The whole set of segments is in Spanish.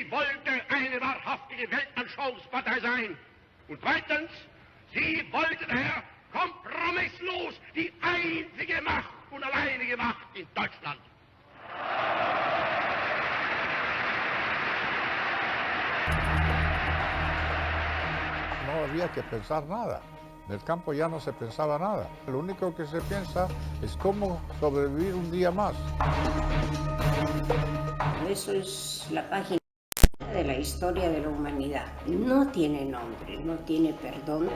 Sie wollte eine wahrhaftige Weltanschauungspartei sein. Und zweitens, sie wollte daher kompromisslos die einzige Macht und alleinige Macht in Deutschland. No había que pensar nada. En el campo ya no se pensaba nada. Lo único que se piensa es cómo sobrevivir un día más. Eso es la página de la historia de la humanidad. No tiene nombre, no tiene perdón.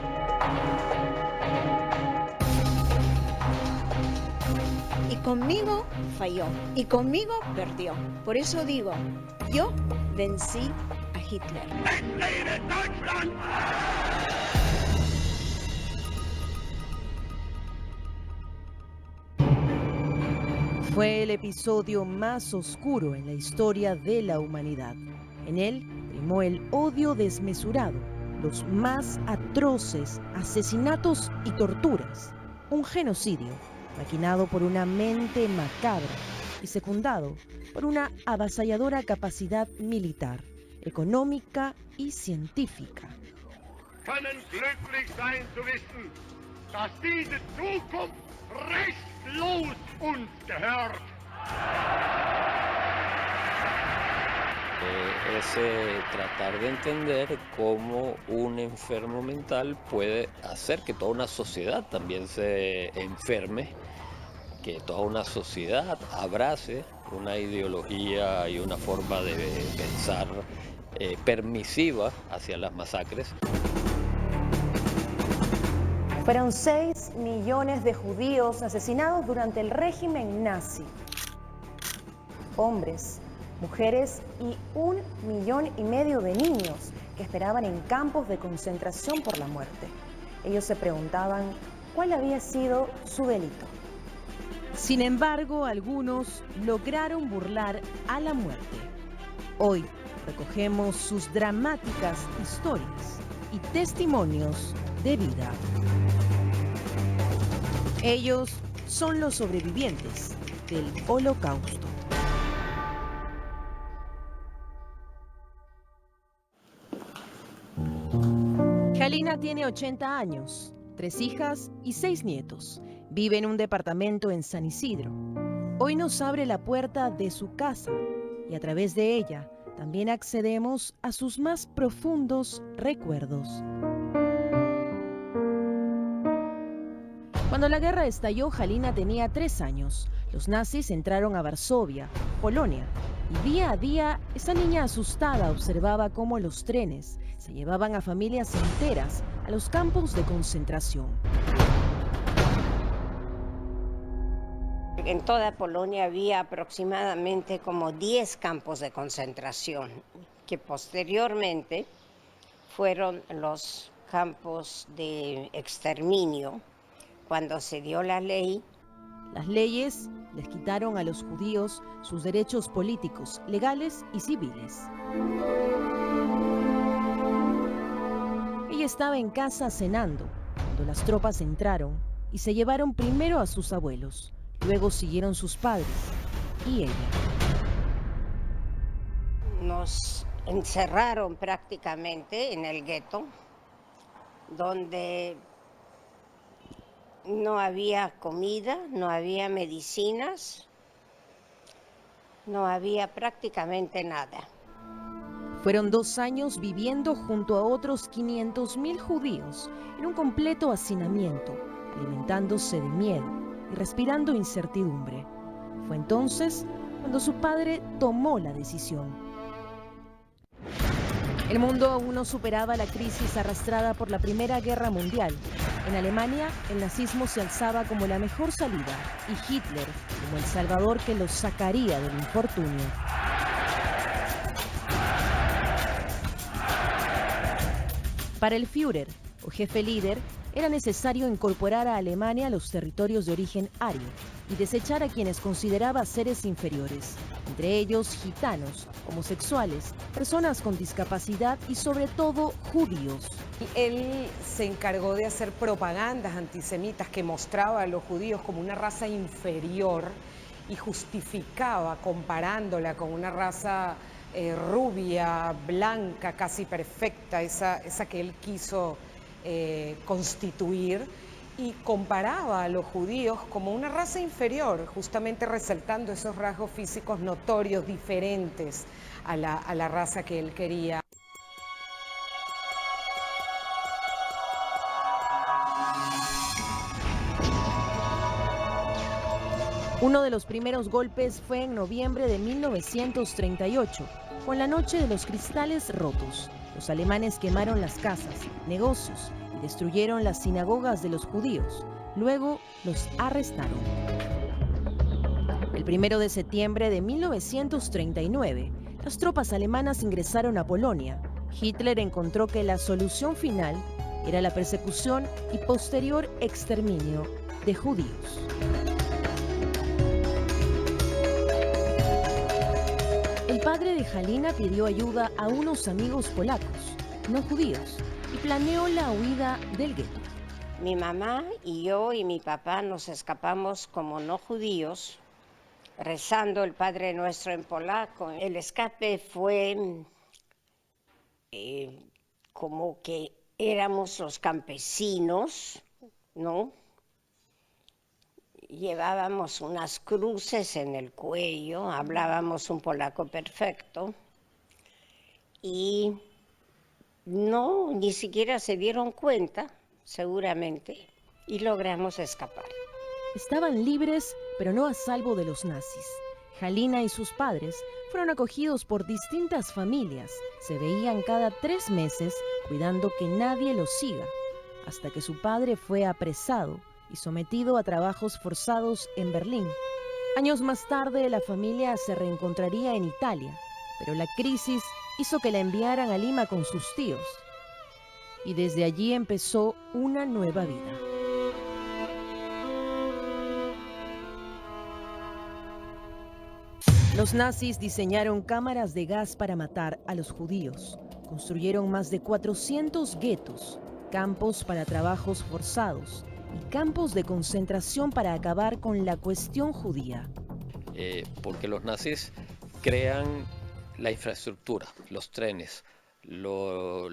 Y conmigo falló, y conmigo perdió. Por eso digo, yo vencí a Hitler. Fue el episodio más oscuro en la historia de la humanidad. En él primó el odio desmesurado, los más atroces asesinatos y torturas. Un genocidio maquinado por una mente macabra y secundado por una avasalladora capacidad militar, económica y científica. Können glücklich sein zu wissen, dass diese Zukunft restlos uns gehört. Ese tratar de entender cómo un enfermo mental puede hacer que toda una sociedad también se enferme, que toda una sociedad abrace una ideología y una forma de pensar permisiva hacia las masacres. Fueron 6 millones de judíos asesinados durante el régimen nazi. Hombres, mujeres y 1,5 millones de niños que esperaban en campos de concentración por la muerte. Ellos se preguntaban cuál había sido su delito. Sin embargo, algunos lograron burlar a la muerte. Hoy recogemos sus dramáticas historias y testimonios de vida. Ellos son los sobrevivientes del Holocausto. Halina tiene 80 años, 3 hijas y 6 nietos. Vive en un departamento en San Isidro. Hoy nos abre la puerta de su casa y a través de ella también accedemos a sus más profundos recuerdos. Cuando la guerra estalló, Halina tenía 3 años. Los nazis entraron a Varsovia, Polonia, y día a día esa niña asustada observaba cómo los trenes se llevaban a familias enteras a los campos de concentración. En toda Polonia había aproximadamente como 10 campos de concentración, que posteriormente fueron los campos de exterminio cuando se dio la ley. Las leyes les quitaron a los judíos sus derechos políticos, legales y civiles. Ella estaba en casa cenando cuando las tropas entraron y se llevaron primero a sus abuelos. Luego siguieron sus padres y ella. Nos encerraron prácticamente en el gueto, donde no había comida, no había medicinas, no había prácticamente nada. Fueron 2 años viviendo junto a otros 500.000 judíos en un completo hacinamiento, alimentándose de miedo y respirando incertidumbre. Fue entonces cuando su padre tomó la decisión. El mundo aún no superaba la crisis arrastrada por la Primera Guerra Mundial. En Alemania, el nazismo se alzaba como la mejor salida y Hitler como el salvador que los sacaría del infortunio. Para el Führer, o jefe líder, era necesario incorporar a Alemania a los territorios de origen ario y desechar a quienes consideraba seres inferiores, entre ellos gitanos, homosexuales, personas con discapacidad y sobre todo judíos. Él se encargó de hacer propagandas antisemitas que mostraba a los judíos como una raza inferior y justificaba comparándola con una raza rubia, blanca, casi perfecta, esa que él quiso constituir, y comparaba a los judíos como una raza inferior, justamente resaltando esos rasgos físicos notorios, diferentes a la raza que él quería. Uno de los primeros golpes fue en noviembre de 1938, con la noche de los cristales rotos. Los alemanes quemaron las casas, negocios y destruyeron las sinagogas de los judíos. Luego los arrestaron. El 1 de septiembre de 1939, las tropas alemanas ingresaron a Polonia. Hitler encontró que la solución final era la persecución y posterior exterminio de judíos. El padre de Halina pidió ayuda a unos amigos polacos, no judíos, y planeó la huida del gueto. Mi mamá y yo y mi papá nos escapamos como no judíos, rezando el Padre Nuestro en polaco. El escape fue como que éramos los campesinos, ¿no? Llevábamos unas cruces en el cuello, hablábamos un polaco perfecto y no, ni siquiera se dieron cuenta, seguramente, y logramos escapar. Estaban libres, pero no a salvo de los nazis. Halina y sus padres fueron acogidos por distintas familias. Se veían cada 3 meses cuidando que nadie los siga, hasta que su padre fue apresado y sometido a trabajos forzados en Berlín. Años más tarde, la familia se reencontraría en Italia, pero la crisis hizo que la enviaran a Lima con sus tíos. Y desde allí empezó una nueva vida. Los nazis diseñaron cámaras de gas para matar a los judíos. Construyeron más de 400 guetos, campos para trabajos forzados y campos de concentración para acabar con la cuestión judía. Porque los nazis crean la infraestructura, los trenes, los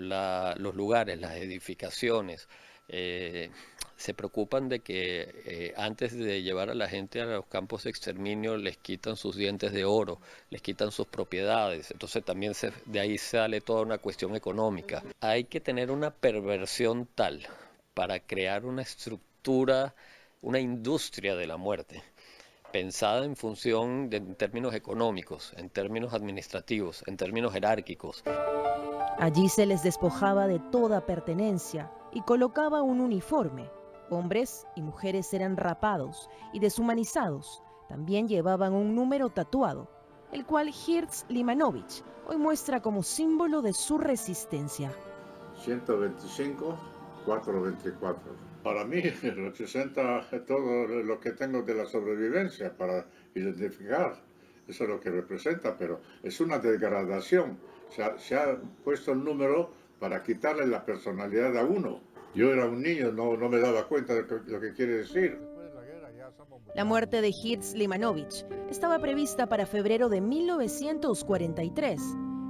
lugares, las edificaciones. Se preocupan de que antes de llevar a la gente a los campos de exterminio les quitan sus dientes de oro, les quitan sus propiedades. Entonces también de ahí sale toda una cuestión económica. Hay que tener una perversión tal para crear una estructura, una industria de la muerte, pensada en función en términos económicos, en términos administrativos, en términos jerárquicos. Allí se les despojaba de toda pertenencia y colocaba un uniforme. Hombres y mujeres eran rapados y deshumanizados. También llevaban un número tatuado, el cual Hirz Limanovich hoy muestra como símbolo de su resistencia. 125, 424. Para mí representa todo lo que tengo de la sobrevivencia para identificar. Eso es lo que representa, pero es una degradación. Se ha puesto el número para quitarle la personalidad a uno. Yo era un niño, no me daba cuenta de lo que quiere decir. La muerte de Hirz Limanovich estaba prevista para febrero de 1943.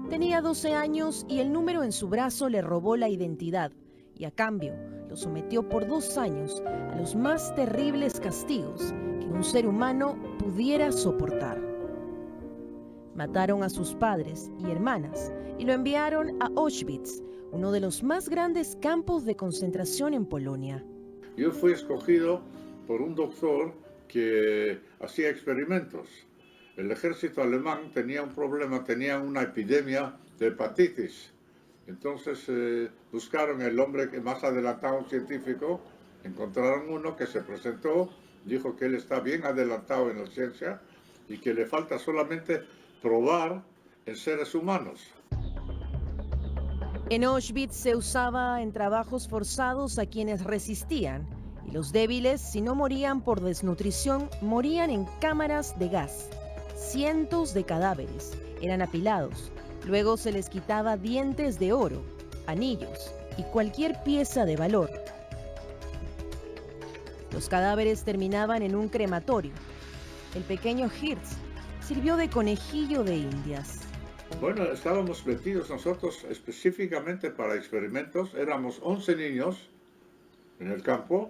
Tenía 12 años y el número en su brazo le robó la identidad y a cambio lo sometió por 2 años a los más terribles castigos que un ser humano pudiera soportar. Mataron a sus padres y hermanas y lo enviaron a Auschwitz, uno de los más grandes campos de concentración en Polonia. Yo fui escogido por un doctor que hacía experimentos. El ejército alemán tenía un problema, tenía una epidemia de hepatitis. Entonces buscaron el hombre que más adelantado científico, encontraron uno que se presentó, dijo que él está bien adelantado en la ciencia y que le falta solamente probar en seres humanos. En Auschwitz se usaba en trabajos forzados a quienes resistían, y los débiles, si no morían por desnutrición, morían en cámaras de gas. Cientos de cadáveres eran apilados. Luego se les quitaba dientes de oro, anillos y cualquier pieza de valor. Los cadáveres terminaban en un crematorio. El pequeño Hirz sirvió de conejillo de indias. Bueno, estábamos metidos nosotros específicamente para experimentos. Éramos 11 niños en el campo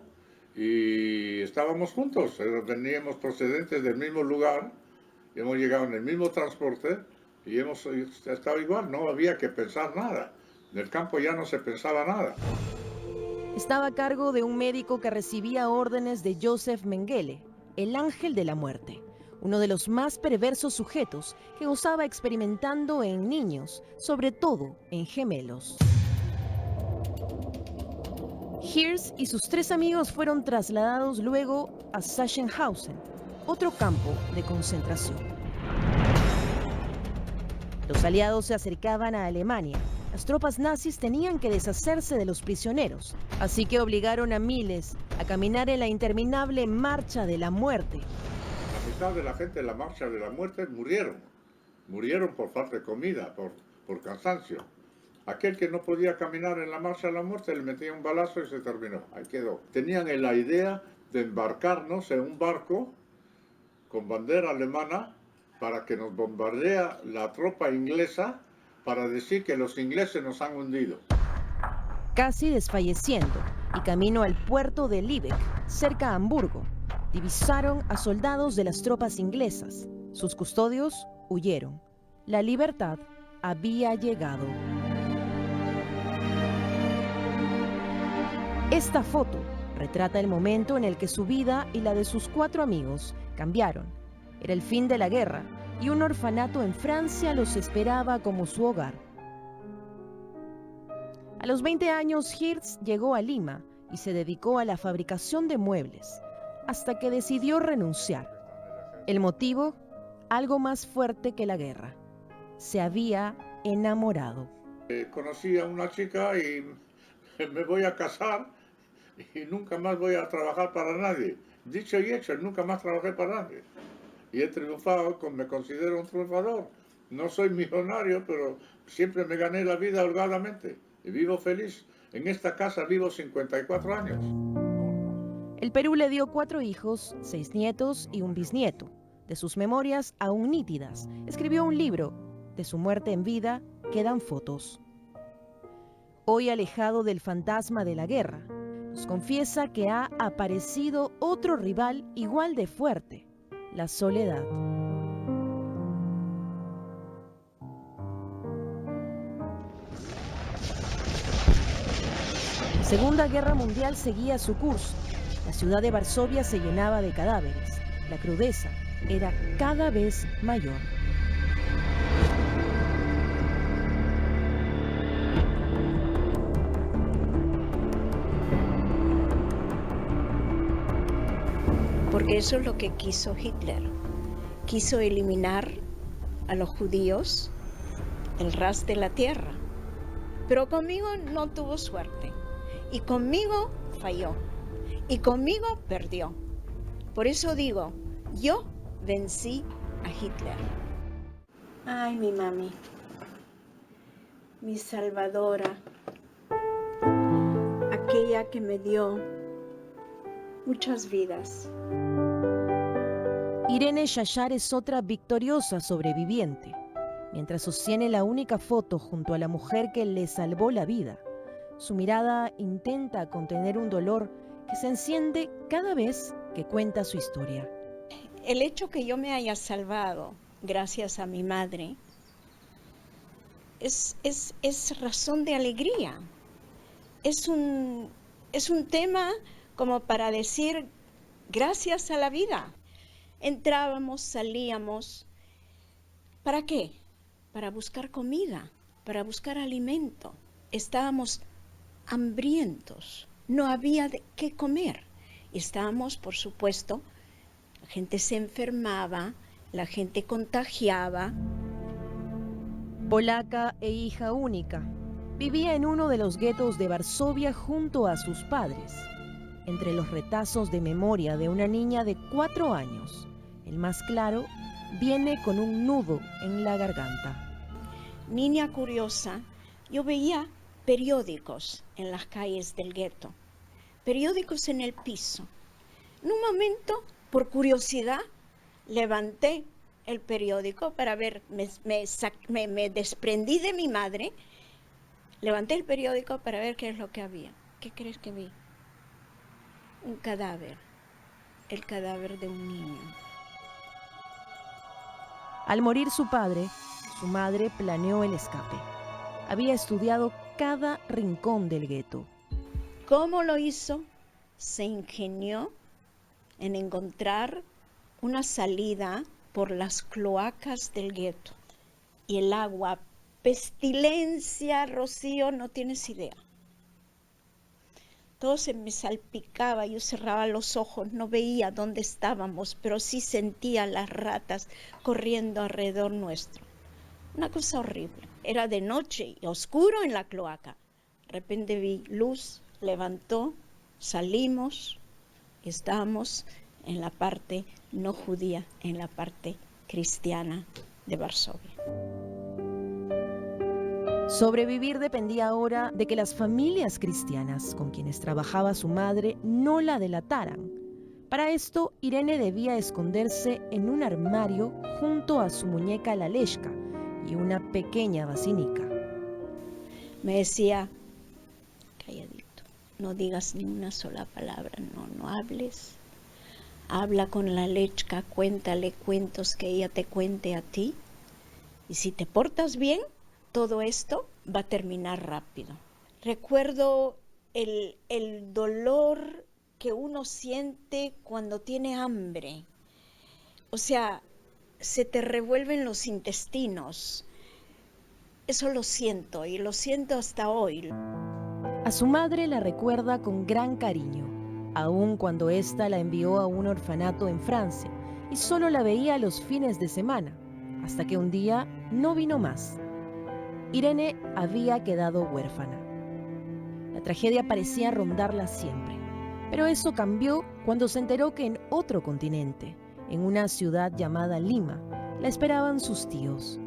y estábamos juntos. Veníamos procedentes del mismo lugar, hemos llegado en el mismo transporte y hemos estado igual. No había que pensar nada. En el campo ya no se pensaba nada. Estaba a cargo de un médico que recibía órdenes de Joseph Mengele, el ángel de la muerte, uno de los más perversos sujetos que gozaba experimentando en niños, sobre todo en gemelos. Hirsch y sus 3 amigos fueron trasladados luego a Sachsenhausen, otro campo de concentración. Los aliados se acercaban a Alemania. Las tropas nazis tenían que deshacerse de los prisioneros, así que obligaron a miles a caminar en la interminable marcha de la muerte. La mitad de la gente en la marcha de la muerte murieron. Murieron por falta de comida, por cansancio. Aquel que no podía caminar en la marcha de la muerte le metía un balazo y se terminó. Ahí quedó. Tenían la idea de embarcarnos en un barco con bandera alemana para que nos bombardea la tropa inglesa para decir que los ingleses nos han hundido. Casi desfalleciendo y camino al puerto de Lübeck, cerca a Hamburgo, divisaron a soldados de las tropas inglesas. Sus custodios huyeron. La libertad había llegado. Esta foto retrata el momento en el que su vida y la de sus 4 amigos cambiaron. Era el fin de la guerra y un orfanato en Francia los esperaba como su hogar. A los 20 años, Hirsch llegó a Lima y se dedicó a la fabricación de muebles, hasta que decidió renunciar. El motivo, algo más fuerte que la guerra. Se había enamorado. Conocí a una chica y me voy a casar y nunca más voy a trabajar para nadie. Dicho y hecho, nunca más trabajé para nadie. Y he triunfado, me considero un triunfador. No soy millonario, pero siempre me gané la vida holgadamente y vivo feliz. En esta casa vivo 54 años. El Perú le dio 4 hijos, 6 nietos y un bisnieto. De sus memorias aún nítidas, escribió un libro. De su muerte en vida quedan fotos. Hoy alejado del fantasma de la guerra, nos confiesa que ha aparecido otro rival igual de fuerte: la soledad. La Segunda Guerra Mundial seguía su curso. La ciudad de Varsovia se llenaba de cadáveres. La crudeza era cada vez mayor. Porque eso es lo que quiso Hitler. Quiso eliminar a los judíos el ras de la tierra. Pero conmigo no tuvo suerte. Y conmigo falló. Y conmigo perdió. Por eso digo, yo vencí a Hitler. Ay, mi mami. Mi salvadora. Aquella que me dio muchas vidas. Irene Shachar es otra victoriosa sobreviviente. Mientras sostiene la única foto junto a la mujer que le salvó la vida, su mirada intenta contener un dolor que se enciende cada vez que cuenta su historia. El hecho que yo me haya salvado gracias a mi madre es razón de alegría. Es un tema como para decir gracias a la vida. Entrábamos, salíamos. ¿Para qué? Para buscar comida, para buscar alimento. Estábamos hambrientos, no había qué comer. Estábamos, por supuesto, la gente se enfermaba, la gente contagiaba. Polaca e hija única, vivía en uno de los guetos de Varsovia junto a sus padres. Entre los retazos de memoria de una niña de 4 años, el más claro viene con un nudo en la garganta. Niña curiosa, yo veía periódicos en las calles del gueto, periódicos en el piso. En un momento, por curiosidad, levanté el periódico para ver, me desprendí de mi madre, levanté el periódico para ver qué es lo que había. ¿Qué crees que vi? Un cadáver, el cadáver de un niño. Al morir su padre, su madre planeó el escape. Había estudiado cada rincón del gueto. ¿Cómo lo hizo? Se ingenió en encontrar una salida por las cloacas del gueto. Y el agua, pestilencia, Rocío, no tienes idea. Todo se me salpicaba, yo cerraba los ojos, no veía dónde estábamos, pero sí sentía las ratas corriendo alrededor nuestro. Una cosa horrible. Era de noche y oscuro en la cloaca. De repente vi luz, levantó, salimos, estábamos en la parte no judía, en la parte cristiana de Varsovia. Sobrevivir dependía ahora de que las familias cristianas con quienes trabajaba su madre no la delataran. Para esto, Irene debía esconderse en un armario junto a su muñeca Laleshka y una pequeña basinica. Me decía, calladito, no digas ni una sola palabra, no hables. Habla con Laleshka, cuéntale cuentos que ella te cuente a ti. Y si te portas bien, todo esto va a terminar rápido. Recuerdo el dolor que uno siente cuando tiene hambre. O sea, se te revuelven los intestinos. Eso lo siento y lo siento hasta hoy. A su madre la recuerda con gran cariño, aun cuando ésta la envió a un orfanato en Francia y solo la veía los fines de semana, hasta que un día no vino más. Irene había quedado huérfana. La tragedia parecía rondarla siempre, pero eso cambió cuando se enteró que en otro continente, en una ciudad llamada Lima, la esperaban sus tíos.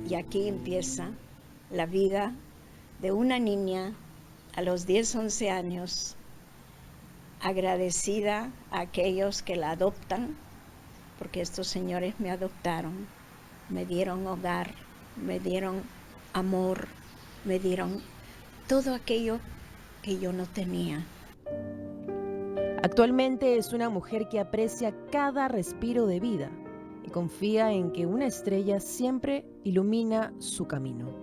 Y aquí empieza la vida de una niña a los 10, 11 años, agradecida a aquellos que la adoptan, porque estos señores me adoptaron, me dieron hogar, me dieron amor, me dieron todo aquello que yo no tenía. Actualmente es una mujer que aprecia cada respiro de vida y confía en que una estrella siempre ilumina su camino.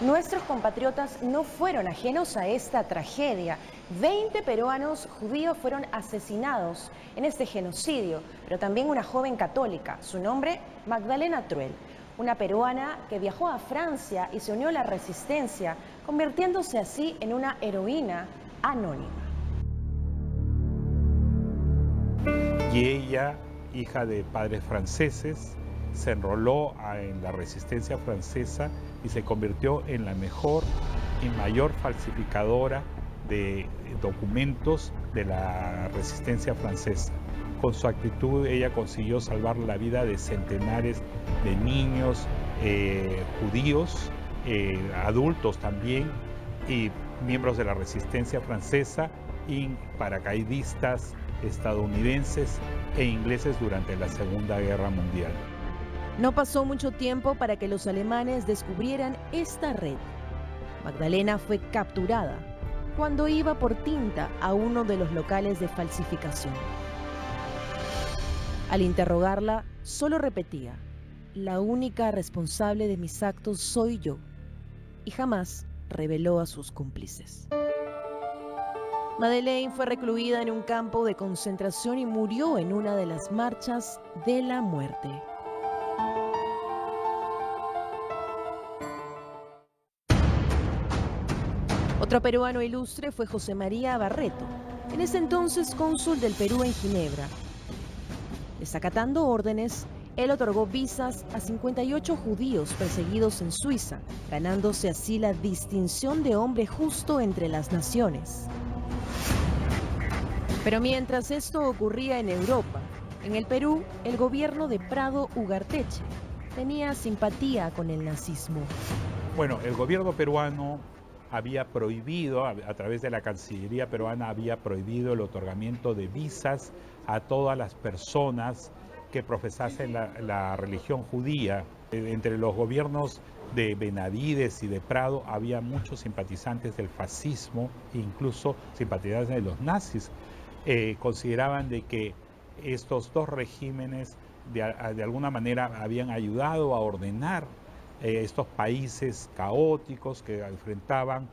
Nuestros compatriotas no fueron ajenos a esta tragedia. 20 peruanos judíos fueron asesinados en este genocidio, pero también una joven católica, su nombre Magdalena Truell, una peruana que viajó a Francia y se unió a la resistencia, convirtiéndose así en una heroína anónima. Y ella, hija de padres franceses, se enroló en la resistencia francesa y se convirtió en la mejor y mayor falsificadora de documentos de la resistencia francesa. Con su actitud ella consiguió salvar la vida de centenares de niños judíos, adultos también, y miembros de la resistencia francesa y paracaidistas estadounidenses e ingleses durante la Segunda Guerra Mundial. No pasó mucho tiempo para que los alemanes descubrieran esta red. Magdalena fue capturada cuando iba por tinta a uno de los locales de falsificación. Al interrogarla, solo repetía: la única responsable de mis actos soy yo, y jamás reveló a sus cómplices. Madeleine fue recluida en un campo de concentración y murió en una de las marchas de la muerte. Otro peruano ilustre fue José María Barreto, en ese entonces cónsul del Perú en Ginebra. Desacatando órdenes, él otorgó visas a 58 judíos perseguidos en Suiza, ganándose así la distinción de hombre justo entre las naciones. Pero mientras esto ocurría en Europa, en el Perú, el gobierno de Prado Ugarteche tenía simpatía con el nazismo. Bueno, el gobierno peruano había prohibido, a través de la Cancillería peruana, había prohibido el otorgamiento de visas a todas las personas que profesasen la religión judía. Entre los gobiernos de Benavides y de Prado había muchos simpatizantes del fascismo, incluso simpatizantes de los nazis. Consideraban de que estos dos regímenes de alguna manera habían ayudado a ordenar estos países caóticos que enfrentaban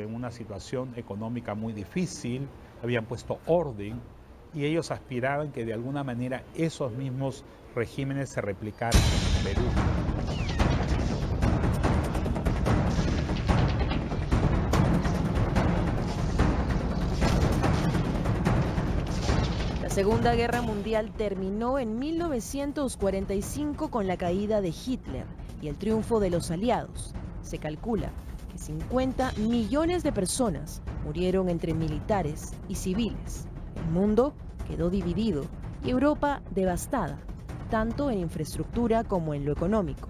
una situación económica muy difícil, habían puesto orden y ellos aspiraban que de alguna manera esos mismos regímenes se replicaran en Perú. La Segunda Guerra Mundial terminó en 1945 con la caída de Hitler y el triunfo de los aliados. Se calcula que 50 millones de personas murieron entre militares y civiles. El mundo quedó dividido y Europa devastada, tanto en infraestructura como en lo económico.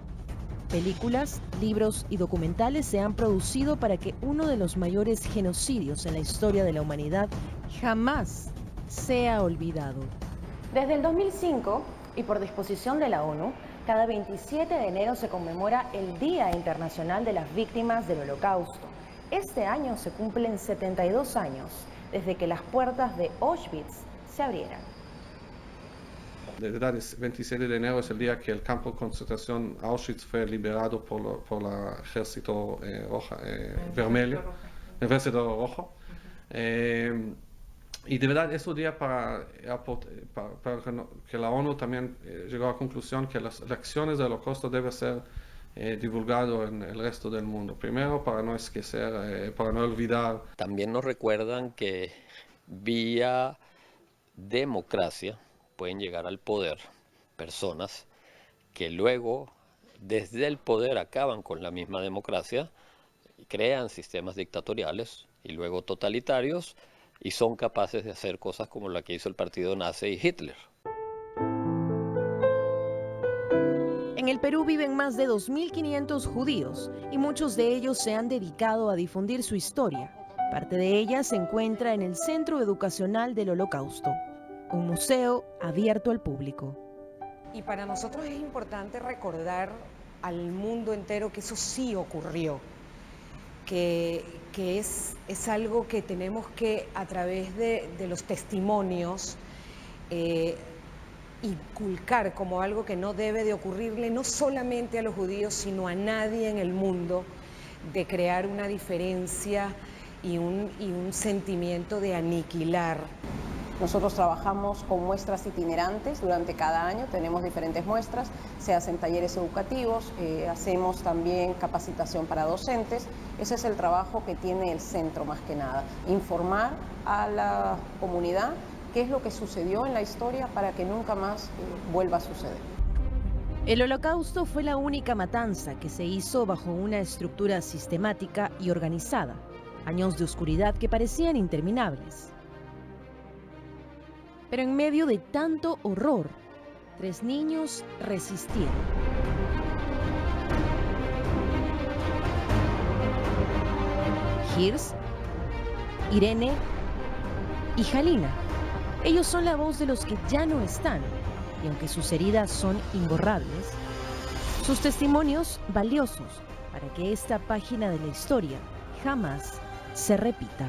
Películas, libros y documentales se han producido para que uno de los mayores genocidios en la historia de la humanidad jamás sea olvidado. Desde el 2005 y por disposición de la ONU, cada 27 de enero se conmemora el Día Internacional de las Víctimas del Holocausto. Este año se cumplen 72 años desde que las puertas de Auschwitz se abrieran. De verdad, el 27 de enero es el día que el campo de concentración Auschwitz fue liberado por el ejército vermelho, el ejército rojo. Y de verdad es un día para que la ONU también llegó a la conclusión que las lecciones del Holocausto deben ser divulgado en el resto del mundo. Primero, para no esquecer, para no olvidar. También nos recuerdan que vía democracia pueden llegar al poder personas que luego desde el poder acaban con la misma democracia, crean sistemas dictatoriales y luego totalitarios y son capaces de hacer cosas como la que hizo el partido nazi y Hitler. En el Perú viven más de 2.500 judíos y muchos de ellos se han dedicado a difundir su historia. Parte de ella se encuentra en el Centro Educacional del Holocausto, un museo abierto al público. Y para nosotros es importante recordar al mundo entero que eso sí ocurrió, que es algo que tenemos que, a través de los testimonios, inculcar como algo que no debe de ocurrirle no solamente a los judíos, sino a nadie en el mundo, de crear una diferencia y un sentimiento de aniquilar. Nosotros trabajamos con muestras itinerantes durante cada año, tenemos diferentes muestras, se hacen talleres educativos, hacemos también capacitación para docentes. Ese es el trabajo que tiene el centro más que nada, informar a la comunidad qué es lo que sucedió en la historia para que nunca más vuelva a suceder. El Holocausto fue la única matanza que se hizo bajo una estructura sistemática y organizada, años de oscuridad que parecían interminables. Pero en medio de tanto horror, 3 niños resistieron. Girs, Irene y Halina. Ellos son la voz de los que ya no están, y aunque sus heridas son imborrables, sus testimonios valiosos para que esta página de la historia jamás se repita.